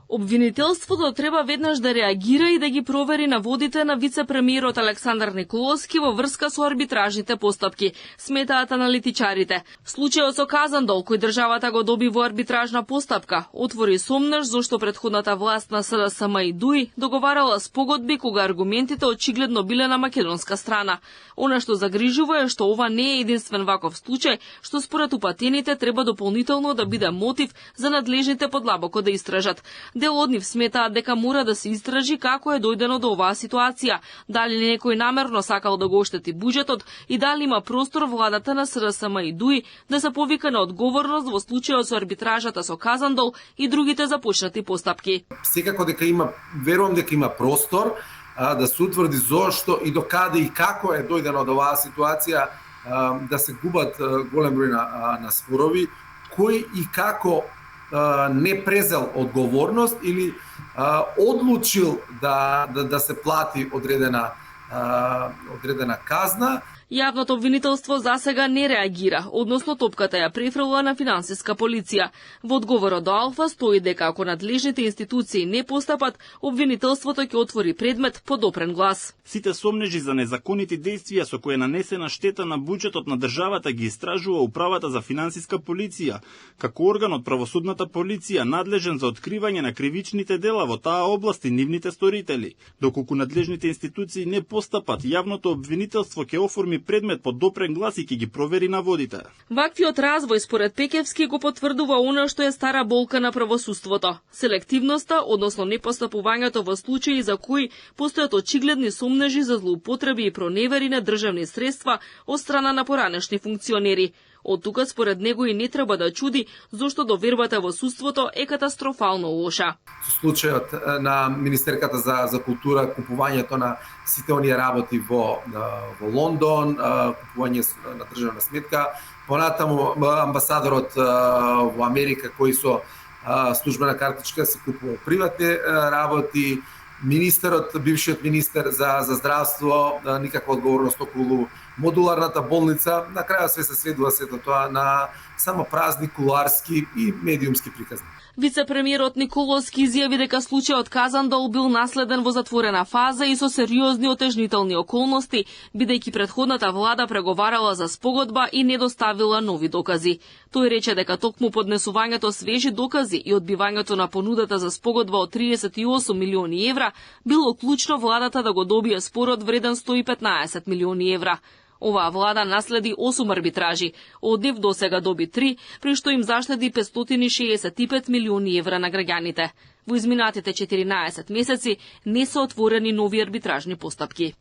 Обвинителството треба веднаш да реагира и да ги провери наводите на вице-премиерот Александар Николовски во врска со арбитражните постапки, сметаат аналитичарите. Случајот со Казандол, кој државата го доби во арбитражна постапка, отвори сомнеш зашто претходната власт на СДСМ и ДУИ договарала спогодби кога аргументите очигледно биле на македонска страна. Она што загрижува е што ова не е единствен ваков случај, што според упатените треба дополнително да биде мотив за надлежните подлабоко да истражат. Дел од нив сметаат дека мора да се истражи како е дојдено до оваа ситуација, дали некој намерно сакал да го оштети буџетот и дали има простор владата на СДСМ и ДУИ да се повика на одговорност во случајот со арбитражата со Казандол и другите започнати постапки. Секако дека има, верувам дека има простор да се утврди зошто и докаде и како е дојдено до оваа ситуација, да се губат голем број на спорови, кој и како не презел одговорност или одлучил да се плати одредена казна. Јавното обвинителство засега не реагира, односно топката ја префрлила на финансиска полиција. Во одговорот до Алфа стои дека ако надлежните институции не постапат, обвинителството ќе отвори предмет по допрен глас. Сите сомнежи за незаконити действија со кои е нанесена штета на буџетот на државата ги истражува Управата за финансиска полиција, како орган од правосудната полиција надлежен за откривање на кривичните дела во таа област и нивните сторители. Доколку надлежните институции не постапат, јавното обвинителство ќе оформи предмет под допрен глас и ќе ги провери наводите. Ваквиот развој според Пекевски го потврдува она што е стара болка на правосудството. Селективноста, односно непостапувањето во случаи за кои постојат очигледни сомнежи за злоупотреби и проневери на државни средства од страна на поранешни функционери. Од тука според него и не треба да чуди зошто довербата во судството е катастрофално лоша. Случајот на Министерката за култура, купувањето на сите оние работи во Лондон, купување на државна сметка, понатаму амбасадорот во Америка кој со службена картичка се купува приватни работи, бившиот министер за здравство, никаква одговорност околу модуларната болница, на крајот се сведува сето тоа на само празни кулуарски и медиумски приказни. Вице-премиерот Николовски изјави дека случајот Казандол бил наследен во затворена фаза и со сериозни отежнителни околности, бидејќи претходната влада преговарала за спогодба и не доставила нови докази. Тој рече дека токму поднесувањето свежи докази и одбивањето на понудата за спогодба од 38 милиони евра било клучно владата да го добие спорот вреден 115 милиони евра. Оваа влада наследи 8 арбитражи, од нив досега доби 3, при што им заштеди 565 милиони евра на граѓаните. Во изминатите 14 месеци не се отворени нови арбитражни постапки.